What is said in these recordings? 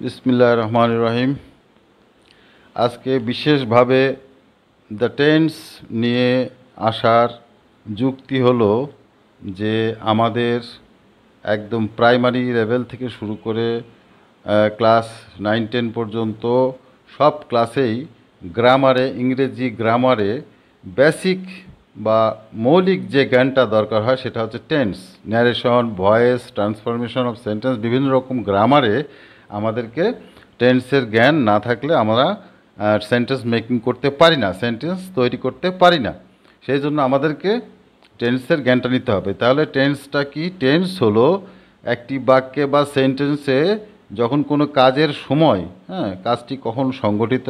বিসমিল্লাহির রহমানির রহিম। আজকে বিশেষভাবে দ্য টেন্স নিয়ে আসার যুক্তি হলো যে আমাদের একদম প্রাইমারি লেভেল থেকে শুরু করে ক্লাস 9-10 পর্যন্ত সব ক্লাসেই গ্রামারে, ইংরেজি গ্রামারে বেসিক বা মৌলিক যে জ্ঞানটা দরকার হয় সেটা হচ্ছে tense, narration, voice, transformation of sentence, বিভিন্ন রকম গ্রামারে আমাদেরকে টেন্সের জ্ঞান না থাকলে আমরা সেন্টেন্স মেকিং করতে পারি না, সেন্টেন্স তৈরি করতে পারি না। সেই জন্য আমাদেরকে টেন্সের জ্ঞানটা নিতে হবে। তাহলে টেন্সটা কি? টেন্স হলো একটি বাক্যে বা সেন্টেন্সে যখন কোনো কাজের সময়, কাজটি কখন সংগঠিত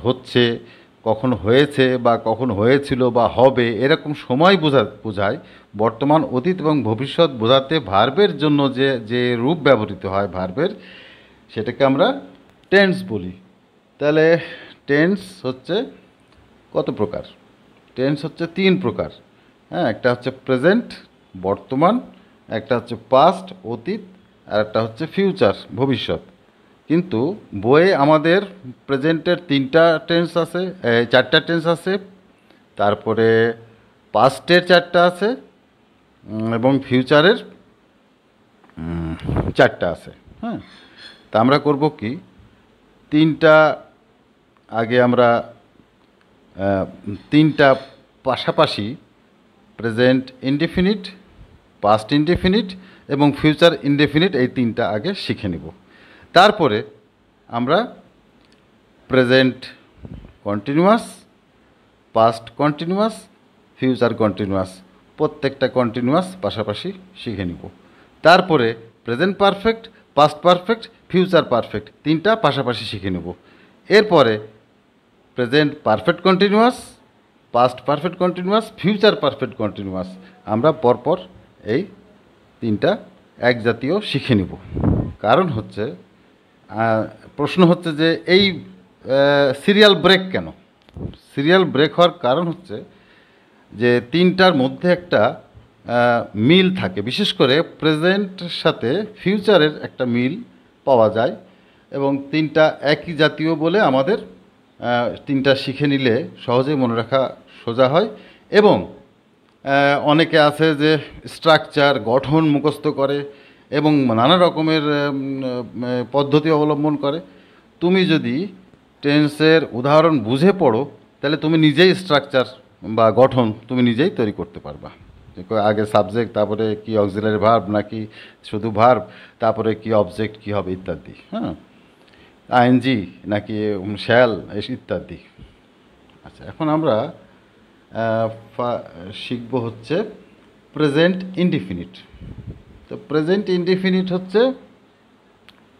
হচ্ছে, কখন হয়েছে বা কখন হয়েছিল বা হবে, এরকম সময় বোঝায়। বর্তমান, অতীত এবং ভবিষ্যৎ বোঝাতে ভার্বের জন্য যে যে রূপ ব্যবহৃত হয় ভার্বের, সেটাকে আমরা টেন্স বলি। তাহলে টেন্স হচ্ছে কত প্রকার? টেন্স হচ্ছে 3 প্রকার। একটা হচ্ছে প্রেজেন্ট, বর্তমান, একটা হচ্ছে পাস্ট, অতীত, আর একটা হচ্ছে ফিউচার, ভবিষ্যৎ। কিন্তু বইয়ে আমাদের প্রেজেন্টের 3টা টেন্স আছে, 4টা টেন্স আছে, তারপরে পাস্টের 4টা আছে, এবং ফিউচারের 4টা আছে। হ্যাঁ, তা আমরা করব কি, 3টা আগে আমরা 3টা পাশাপাশি প্রেজেন্ট ইনডেফিনিট, পাস্ট ইনডেফিনিট এবং ফিউচার ইনডেফিনিট, এই 3টা আগে শিখে নেব। তারপরে আমরা present continuous, past continuous, future continuous, প্রত্যেকটা কন্টিনিউয়াস পাশাপাশি শিখে নিব। তারপরে present perfect, past perfect, future perfect, 3টা পাশাপাশি শিখে নেব। এরপরে present perfect continuous, past perfect continuous, future perfect continuous, আমরা পরপর এই 3টা এক জাতীয় শিখে নিব। কারণ হচ্ছে, প্রশ্ন হচ্ছে যে এই সিরিয়াল ব্রেক কেন? সিরিয়াল ব্রেক হওয়ার কারণ হচ্ছে যে 3টার মধ্যে একটা মিল থাকে, বিশেষ করে প্রেজেন্টের সাথে ফিউচারের একটা মিল পাওয়া যায়, এবং 3টা একই জাতীয় বলে আমাদের 3টা শিখে নিলে সহজেই মনে রাখা সোজা হয়। এবং অনেকে আছে যে স্ট্রাকচার, গঠন মুখস্থ করে এবং নানা রকমের পদ্ধতি অবলম্বন করে। তুমি যদি টেন্সের উদাহরণ বুঝে পড়ো, তাহলে তুমি নিজেই স্ট্রাকচার বা গঠন তুমি নিজেই তৈরি করতে পারবা। আগে সাবজেক্ট, তারপরে কি অক্সিলারি ভার্ব নাকি শুধু ভার্ব, তারপরে কি অবজেক্ট কি হবে ইত্যাদি, আইএনজি নাকি শ্যাল, ইত্যাদি। আচ্ছা, এখন আমরা শিখব হচ্ছে প্রেজেন্ট ইনডিফিনিট। তো প্রেজেন্ট ইনডিফিনিট হচ্ছে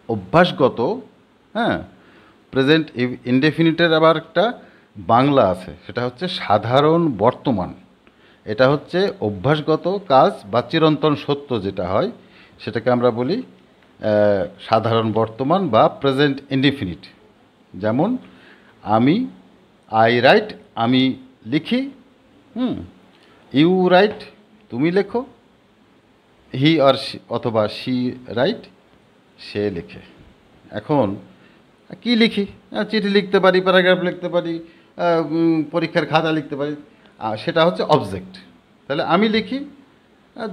অভ্যাসগত। হ্যাঁ, প্রেজেন্ট ইনডেফিনিটের আবার একটা বাংলা আছে, সেটা হচ্ছে সাধারণ বর্তমান। এটা হচ্ছে অভ্যাসগত কাজ বা চিরন্তন সত্য যেটা হয়, সেটাকে আমরা বলি সাধারণ বর্তমান বা প্রেজেন্ট ইনডিফিনিট। যেমন আমি, আই রাইট, আমি লিখি। ইউ রাইট, তুমি লেখো। হি আর অথবা শি রাইট, সে লেখে। এখন কি লিখি? চিঠি লিখতে পারি, প্যারাগ্রাফ লিখতে পারি, পরীক্ষার খাতা লিখতে পারি, সেটা হচ্ছে অবজেক্ট। তাহলে আমি লিখি,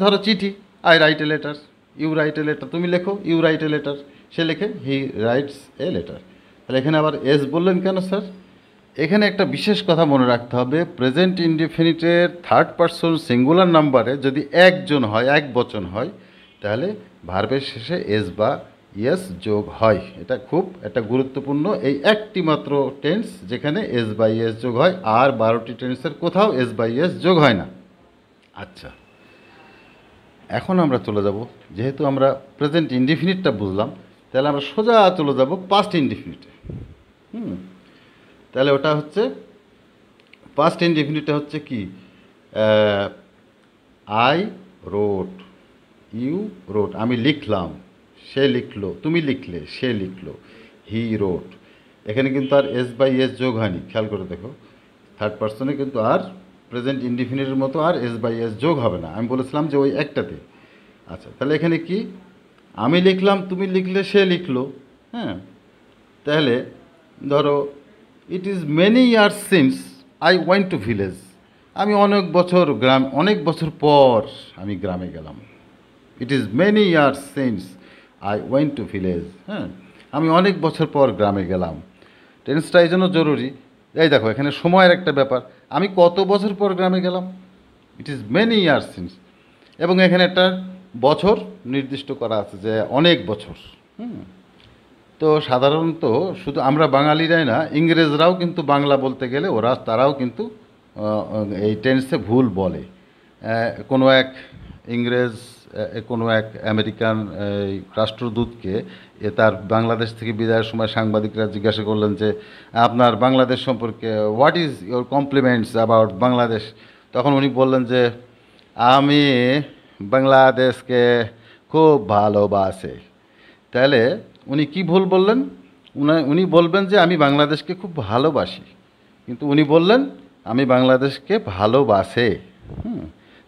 ধরো চিঠি, I write a letter. You write a letter, তুমি লেখো। ইউ রাইট এ লেটার, সে লেখে। He writes a letter. তাহলে এখানে আবার এস বললেন কেন স্যার? এখানে একটা বিশেষ কথা মনে রাখতে হবে, প্রেজেন্ট ইনডিফিনিটের থার্ড পারসন সিঙ্গুলার নাম্বারে যদি একজন হয়, এক বচন হয়, তাহলে ভার্বের শেষে এস বা ইয়েস যোগ হয়। এটা খুব একটা গুরুত্বপূর্ণ, এই একটি মাত্র টেন্স যেখানে এস বা ইয়েস যোগ হয়, আর 12টি টেন্সের কোথাও এস বা ইয়েস যোগ হয় না। আচ্ছা, এখন আমরা চলে যাব, যেহেতু আমরা প্রেজেন্ট ইনডিফিনিটটা বুঝলাম, তাহলে আমরা সোজা চলে যাব পাস্ট ইনডিফিনিটে। তাহলে ওটা হচ্ছে পাস্ট ইনডিফিনিটটা হচ্ছে কি, আই রোট, ইউ রোট, আমি লিখলাম, সে লিখলো, তুমি লিখলে, সে লিখলো। হি রোট, এখানে কিন্তু আর এস বাই এস যোগ হয়নি, খেয়াল করে দেখো। থার্ড পার্সনে কিন্তু আর প্রেজেন্ট ইনডিফিনিটের মতো আর এস বাই এস যোগ হবে না, আমি বলেছিলাম যে ওই একটাতে। আচ্ছা, তাহলে এখানে কি, আমি লিখলাম, তুমি লিখলে, সে লিখলো। হ্যাঁ, তাহলে ধরো it is many years since I went to village, আমি অনেক বছর পর আমি গ্রামে গেলাম। It is many years since I went to village, হ্যাঁ, আমি অনেক বছর পর গ্রামে গেলাম। টেন্সটা এই জন্য জরুরি, এই দেখো এখানে সময়ের একটা ব্যাপার, আমি কত বছর পর গ্রামে গেলাম, it is many years since, এবং এখানে একটা বছর নির্দিষ্ট করা আছে যে অনেক বছর। তো সাধারণত শুধু আমরা বাঙালিরাই না, ইংরেজরাও কিন্তু বাংলা বলতে গেলে তারাও কিন্তু এই টেন্সে ভুল বলে। কোনো এক ইংরেজ কোনো এক আমেরিকান রাষ্ট্রদূতকে তার বাংলাদেশ থেকে বিদায়ের সময় সাংবাদিকরা জিজ্ঞাসা করলেন যে আপনার বাংলাদেশ সম্পর্কে what is your compliments about Bangladesh, তখন উনি বললেন যে আমি বাংলাদেশকে খুব ভালোবাসি। তাহলে উনি কি ভুল বললেন? উনি বলবেন যে আমি বাংলাদেশকে খুব ভালোবাসি, কিন্তু উনি বললেন আমি বাংলাদেশকে ভালোবাসে।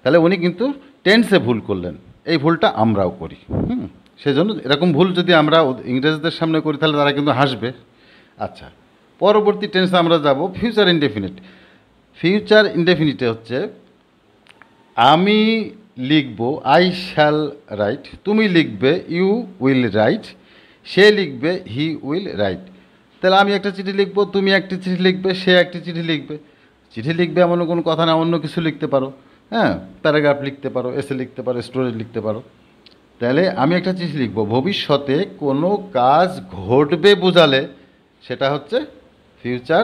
তাহলে উনি কিন্তু টেন্সে ভুল করলেন, এই ভুলটা আমরাও করি। সেজন্য এরকম ভুল যদি আমরা ইংরেজদের সামনে করি তাহলে তারা কিন্তু হাসবে। আচ্ছা, পরবর্তী টেন্সে আমরা যাব ফিউচার ইনডেফিনিট। ফিউচার ইনডেফিনিটে হচ্ছে আমি লিখব আই শ্যাল রাইট, তুমি লিখবে ইউ উইল রাইট, সে লিখবে হি উইল রাইট। তাহলে আমি একটা চিঠি লিখব, তুমি একটি চিঠি লিখবে, সে একটি চিঠি লিখবে। চিঠি লিখবে এমন কোনো কথা না, অন্য কিছু লিখতে পারো, হ্যাঁ, প্যারাগ্রাফ লিখতে পারো, এসে লিখতে পারো, স্টোরি লিখতে পারো। তাহলে আমি একটা চিঠি লিখব, ভবিষ্যতে কোনো কাজ ঘটবে বোঝালে সেটা হচ্ছে ফিউচার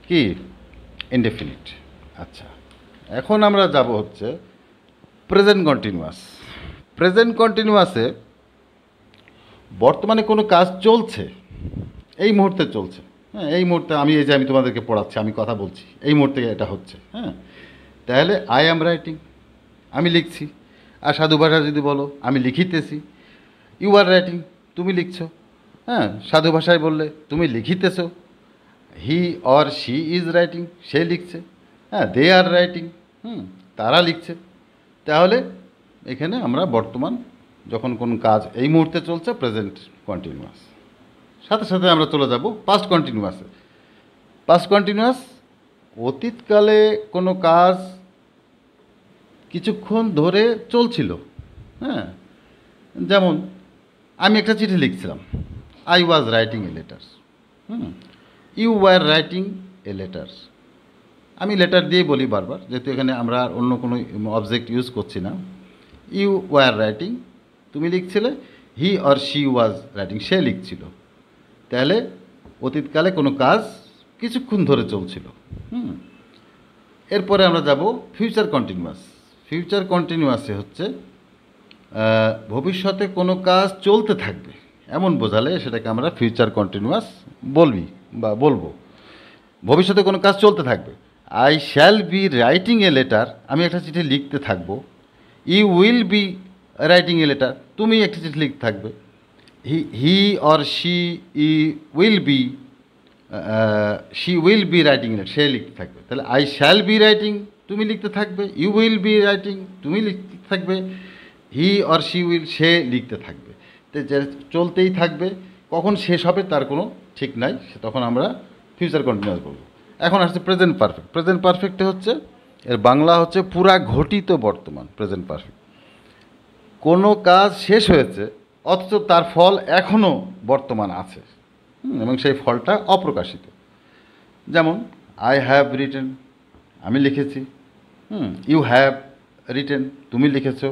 কি ইনডেফিনিট। আচ্ছা, এখন আমরা যাব হচ্ছে প্রেজেন্ট কন্টিনিউয়াস। প্রেজেন্ট কন্টিনিউয়াসে বর্তমানে কোনো কাজ চলছে, এই মুহূর্তে চলছে, হ্যাঁ, এই মুহূর্তে আমি তোমাদেরকে পড়াচ্ছি, আমি কথা বলছি, এই মুহূর্তে এটা হচ্ছে, হ্যাঁ। তাহলে আই অ্যাম রাইটিং, আমি লিখছি। আর সাধু ভাষা যদি বলো আমি লিখিতেছি। ইউ আর রাইটিং, তুমি লিখছো, হ্যাঁ, সাধু ভাষায় বললে তুমি লিখিতেছো। He or she is writing, সে লিখছে, হ্যাঁ, দে আর রাইটিং, তারা লিখছে। তাহলে এখানে আমরা বর্তমান যখন কোন কাজ এই মুহূর্তে চলছে প্রেজেন্ট কন্টিনিউয়াস। সাথে সাথে আমরা চলে যাব পাস্ট কন্টিনিউয়াসে। পাস্ট কন্টিনিউয়াস অতীতকালে কোনো কাজ কিছুক্ষণ ধরে চলছিল, হ্যাঁ, যেমন আমি একটা চিঠি লিখছিলাম, I was writing a letter. You were writing a letter, আমি লেটার দিয়ে বলি বারবার, যেহেতু এখানে আমরা আর অন্য কোনো অবজেক্ট ইউজ করছি না। ইউ ওয়ার রাইটিং, তুমি লিখছিলে। He or she was writing, সে লিখছিল। তাহলে অতীতকালে কোনো কাজ কিছুক্ষণ ধরে চলছিল। এরপরে আমরা যাব ফিউচার কন্টিনিউয়াস। ফিউচার কন্টিনিউয়াসে হচ্ছে ভবিষ্যতে কোনো কাজ চলতে থাকবে এমন বোঝালে সেটাকে আমরা ফিউচার কন্টিনিউয়াস বলবো। ভবিষ্যতে কোনো কাজ চলতে থাকবে। I shall be writing a letter, আমি একটা চিঠি লিখতে থাকবো। You will be writing a letter, তুমি একটা চিঠি লিখতে থাকবে। He or she will be writing a letter, সে লিখতে থাকবে। তাহলে আই শ্যাল বি রাইটিং, তুমি লিখতে থাকবে। ইউ উইল বি রাইটিং, তুমি লিখতে থাকবে। হি অর শি উইল, সে লিখতে থাকবে। তো যে চলতেই থাকবে, কখন শেষ হবে তার কোনো ঠিক নাই, তখন আমরা ফিউচার কন্টিনিউয়াস বলবো। এখন আসছে প্রেজেন্ট পারফেক্ট। প্রেজেন্ট পারফেক্টে হচ্ছে এর বাংলা হচ্ছে পুরা ঘটিত বর্তমান। প্রেজেন্ট পারফেক্ট, কোনো কাজ শেষ হয়েছে অথচ তার ফল এখনও বর্তমান আছে, এবং সেই ফলটা অপ্রকাশিত। যেমন আই হ্যাভ রিটেন, আমি লিখেছি। ইউ হ্যাভ রিটেন, তুমি লিখেছো।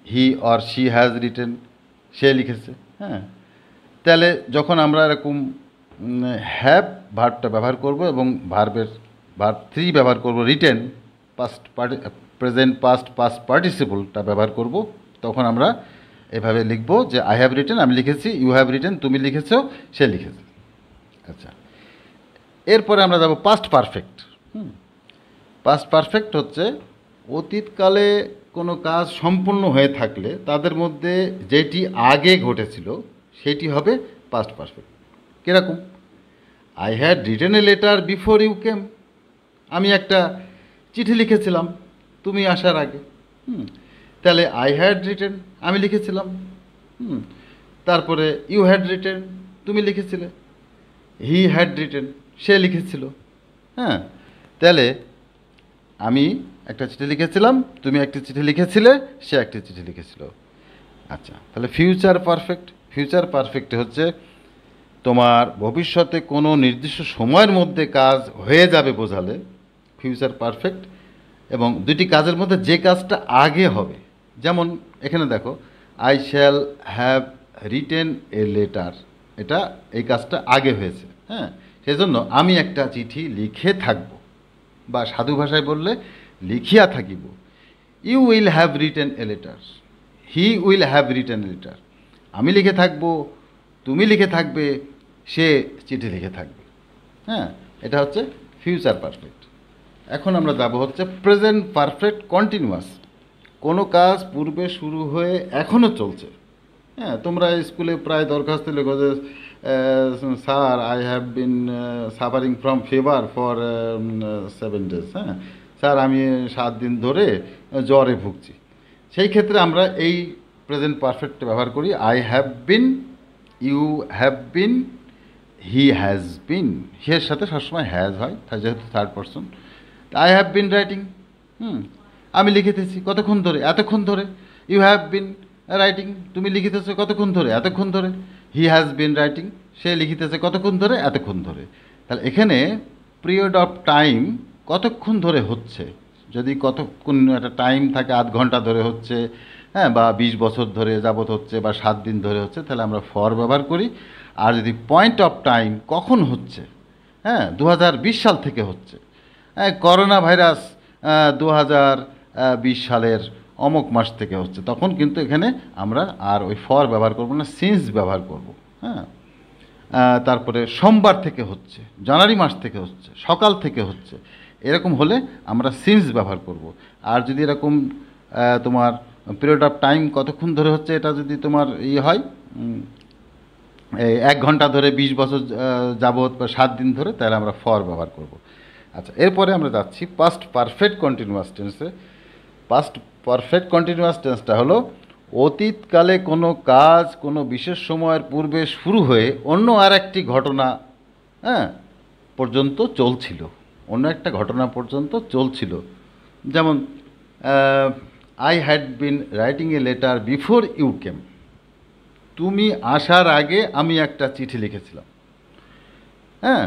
He or she has written, সে লিখেছে, হ্যাঁ। তাহলে যখন আমরা এরকম হ্যাভ ভার্বটা ব্যবহার করব এবং ভার্ব 3 ব্যবহার করব, রিটেন প্রেজেন্ট পাস্ট পার্টিসিপলটা ব্যবহার করব, তখন আমরা এভাবে লিখব যে আই হ্যাভ রিটেন, আমি লিখেছি। ইউ হ্যাভ রিটেন, তুমি লিখেছো, সে লিখেছে। আচ্ছা, এরপরে আমরা যাব পাস্ট পারফেক্ট। পাস্ট পারফেক্ট হচ্ছে অতীতকালে কোনো কাজ সম্পূর্ণ হয়ে থাকলে তাদের মধ্যে যেটি আগে ঘটেছিল সেটি হবে পাস্ট পারফেক্ট। কীরকম? I had written a letter before you came, আমি একটা চিঠি লিখেছিলাম তুমি আসার আগে। তাহলে আই হ্যাড রিটেন, আমি লিখেছিলাম। তারপরে ইউ হ্যাড রিটেন, তুমি লিখেছিলে, হি হ্যাড রিটেন সে লিখেছিল। হ্যাঁ, তাহলে আমি একটা চিঠি লিখেছিলাম, তুমি একটি চিঠি লিখেছিলে, সে একটি চিঠি লিখেছিল। আচ্ছা, তাহলে ফিউচার পারফেক্ট, ফিউচার পারফেক্ট হচ্ছে তোমার ভবিষ্যতে কোনো নির্দিষ্ট সময়ের মধ্যে কাজ হয়ে যাবে বোঝালে ফিউচার পারফেক্ট, এবং দুটি কাজের মধ্যে যে কাজটা আগে হবে। যেমন এখানে দেখো, I shall have written a letter, এটা এই কাজটা আগে হয়েছে। হ্যাঁ, সেজন্য আমি একটা চিঠি লিখে থাকব, বা সাধু ভাষায় বললে লিখিয়া থাকিব। You will have written a letter, he will have written a letter. আমি লিখে থাকবো, তুমি লিখে থাকবে, সে চিঠি লিখে থাকবে। হ্যাঁ, এটা হচ্ছে ফিউচার পারফেক্ট। এখন আমরা যাব হচ্ছে প্রেজেন্ট পারফেক্ট কন্টিনিউয়াস। কোনো কাজ পূর্বে শুরু হয়ে এখনও চলছে। হ্যাঁ, তোমরা স্কুলে প্রায় দরখাস্ত লেখো যে sir I have been suffering from fever for 7 days। হ্যাঁ, স্যার আমি 7 দিন ধরে জ্বরে ভুগছি। সেই ক্ষেত্রে আমরা এই প্রেজেন্ট পারফেক্ট ব্যবহার করি। I have been, you have been, he has been. হিয়ের সাথে সবসময় হ্যাজ হয়, যেহেতু third person. I have been writing, আমি লিখিতেছি কতক্ষণ ধরে, এতক্ষণ ধরে। ইউ হ্যাভ বিন রাইটিং, তুমি লিখিতেছো কতক্ষণ ধরে, এতক্ষণ ধরে। হি হ্যাজ বিন রাইটিং, সে লিখিতেছে কতক্ষণ ধরে, এতক্ষণ ধরে। তাহলে এখানে পিরিয়ড অফ টাইম কতক্ষণ ধরে হচ্ছে, যদি কতক্ষণ একটা টাইম থাকে, আধ ঘন্টা ধরে হচ্ছে, হ্যাঁ, বা 20 বছর ধরে যাবত হচ্ছে, বা 7 দিন ধরে হচ্ছে, তাহলে আমরা ফর ব্যবহার করি। আর যদি পয়েন্ট অফ টাইম কখন হচ্ছে, হ্যাঁ, 2020 সাল থেকে হচ্ছে, হ্যাঁ, করোনা ভাইরাস 2020 সালের অমুক মাস থেকে হচ্ছে, তখন কিন্তু এখানে আমরা আর ওই ফর ব্যবহার করব না, সিন্স ব্যবহার করব। হ্যাঁ, তারপরে সোমবার থেকে হচ্ছে, জানুয়ারি মাস থেকে হচ্ছে, সকাল থেকে হচ্ছে, এরকম হলে আমরা সিন্স ব্যবহার করব। আর যদি এরকম তোমার পিরিয়ড অফ টাইম কতক্ষণ ধরে হচ্ছে, এটা যদি তোমার হয় এই 1 ঘন্টা ধরে, 20 বছর যাবত, বা 7 দিন ধরে, তাহলে আমরা ফর ব্যবহার করব। আচ্ছা, এরপরে আমরা যাচ্ছি পাস্ট পারফেক্ট কন্টিনিউয়াস টেন্সে। পাস্ট পারফেক্ট কন্টিনিউয়াস টেন্সটা হলো অতীতকালে কোনো কাজ কোনো বিশেষ সময়ের পূর্বে শুরু হয়ে অন্য আর একটি ঘটনা, হ্যাঁ, পর্যন্ত চলছিল, অন্য একটা ঘটনা পর্যন্ত চলছিল। যেমন I had been writing a letter before you came, তুমি আসার আগে আমি একটা চিঠি লিখেছিলাম। হ্যাঁ,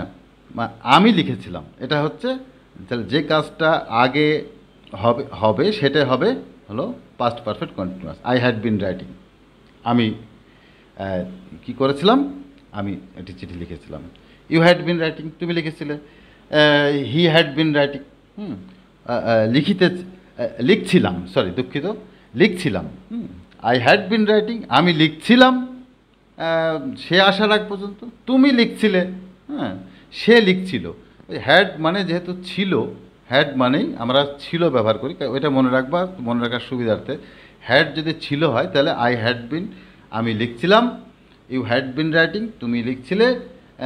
আমি লিখেছিলাম, এটা হচ্ছে যে কাজটা আগে হবে সেটা হবে হলো past perfect continuous. I had been writing, আমি কি করেছিলাম, আমি একটি চিঠি লিখেছিলাম। ইউ হ্যাড বিন রাইটিং, তুমি লিখেছিলে। হি হ্যাড বিন রাইটিং, লিখছিলাম, সরি দুঃখিত, লিখছিলাম। আই হ্যাড বিন রাইটিং, আমি লিখছিলাম সে আসার আগ পর্যন্ত। তুমি লিখছিলে, হ্যাঁ, সে লিখছিল। ওই হ্যাড মানে যেহেতু ছিল, হ্যাড মানেই আমরা ছিল ব্যবহার করি, ওইটা মনে রাখবা, মনে রাখার সুবিধার্থে। হ্যাড যদি ছিল হয় তাহলে আই হ্যাড বিন, আমি লিখছিলাম। ইউ হ্যাড বিন রাইটিং, তুমি লিখছিলে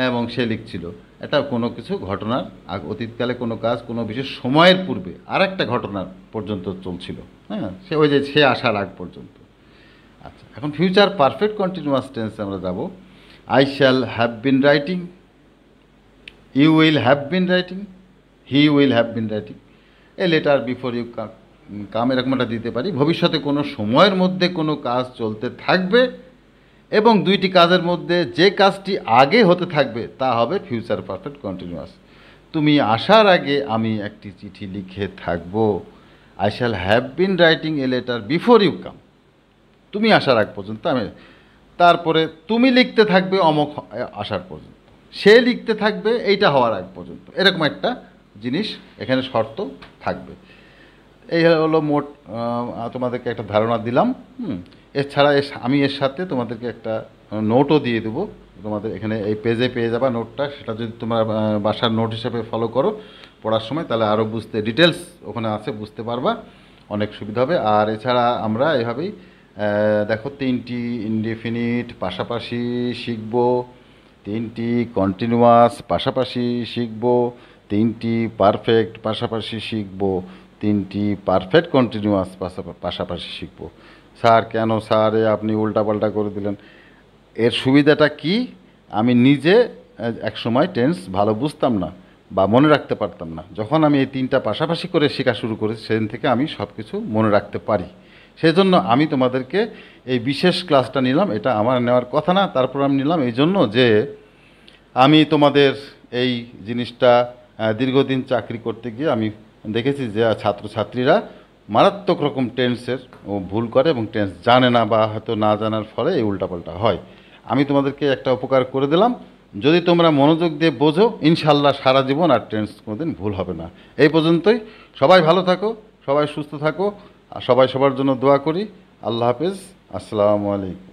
এবং সে লিখছিল। এটা কোনো কিছু ঘটনার অতীতকালে কোনো কাজ কোনো বিশেষ সময়ের পূর্বে আর একটা ঘটনার পর্যন্ত চলছিল। হ্যাঁ, সে ওই যে সে আসার আগ পর্যন্ত। আচ্ছা, এখন ফিউচার পারফেক্ট কন্টিনিউয়াস টেন্সে আমরা যাব। I shall have been writing, you will have been writing, he will have been writing a letter before you come, এরকম একটা দিতে পারি। ভবিষ্যতে কোনো সময়ের মধ্যে কোনো কাজ চলতে থাকবে এবং দুইটি কাজের মধ্যে যে কাজটি আগে হতে থাকবে তা হবে ফিউচার পারফেক্ট কন্টিনিউয়াস। তুমি আসার আগে আমি একটি চিঠি লিখে থাকব। I shall have been writing a letter before you come, তুমি আসার আগ পর্যন্ত আমি। তারপরে তুমি লিখতে থাকবে অমক আসার পর্যন্ত, সে লিখতে থাকবে এইটা হওয়ার আগ পর্যন্ত, এরকম একটা জিনিস এখানে শর্ত থাকবে। এই হলো মোট তোমাদেরকে একটা ধারণা দিলাম। এছাড়া আমি এর সাথে তোমাদেরকে একটা নোটও দিয়ে দেবো, তোমাদের এখানে এই পেজে পেয়ে যাবা নোটটা। সেটা যদি তোমরা বাসার নোট হিসেবে ফলো করো পড়ার সময়, তাহলে আরও বুঝতে ডিটেলস ওখানে আছে, বুঝতে পারবা, অনেক সুবিধা হবে। আর এছাড়া আমরা এভাবেই দেখো 3টি ইনডেফিনিট পাশাপাশি শিখব, 3টি কন্টিনিউয়াস পাশাপাশি শিখব, 3টি পারফেক্ট পাশাপাশি শিখব, 3টি পারফেক্ট কন্টিনিউয়াস পাশাপাশি শিখব। স্যার কেন স্যার আপনি উল্টাপাল্টা করে দিলেন? এর সুবিধাটা কি? আমি নিজে একসময় টেন্স ভালো বুঝতাম না বা মনে রাখতে পারতাম না। যখন আমি এই তিনটা পাশাপাশি করে শেখা শুরু করেছি সেদিন থেকে আমি সব কিছু মনে রাখতে পারি। সেজন্য আমি তোমাদেরকে এই বিশেষ ক্লাসটা নিলাম। এটা আমার নেওয়ার কথা না, তারপর আমি নিলাম এই জন্য যে আমি তোমাদের এই জিনিসটা দীর্ঘদিন চাকরি করতে গিয়ে আমি দেখেছি যে ছাত্রছাত্রীরা মারাত্মক রকম টেন্সের ভুল করে এবং টেন্স জানে না বা হয়তো না জানার ফলে এই উল্টাপাল্টা হয়। আমি তোমাদেরকে একটা উপকার করে দিলাম, যদি তোমরা মনোযোগ দিয়ে বোঝো ইনশাল্লাহ সারা জীবন আর টেন্স কোনোদিন ভুল হবে না। এই পর্যন্তই। সবাই ভালো থাকো, সবাই সুস্থ থাকো, আর সবাই সবার জন্য দোয়া করি। আল্লাহ হাফেজ, আসসালামু আলাইকুম।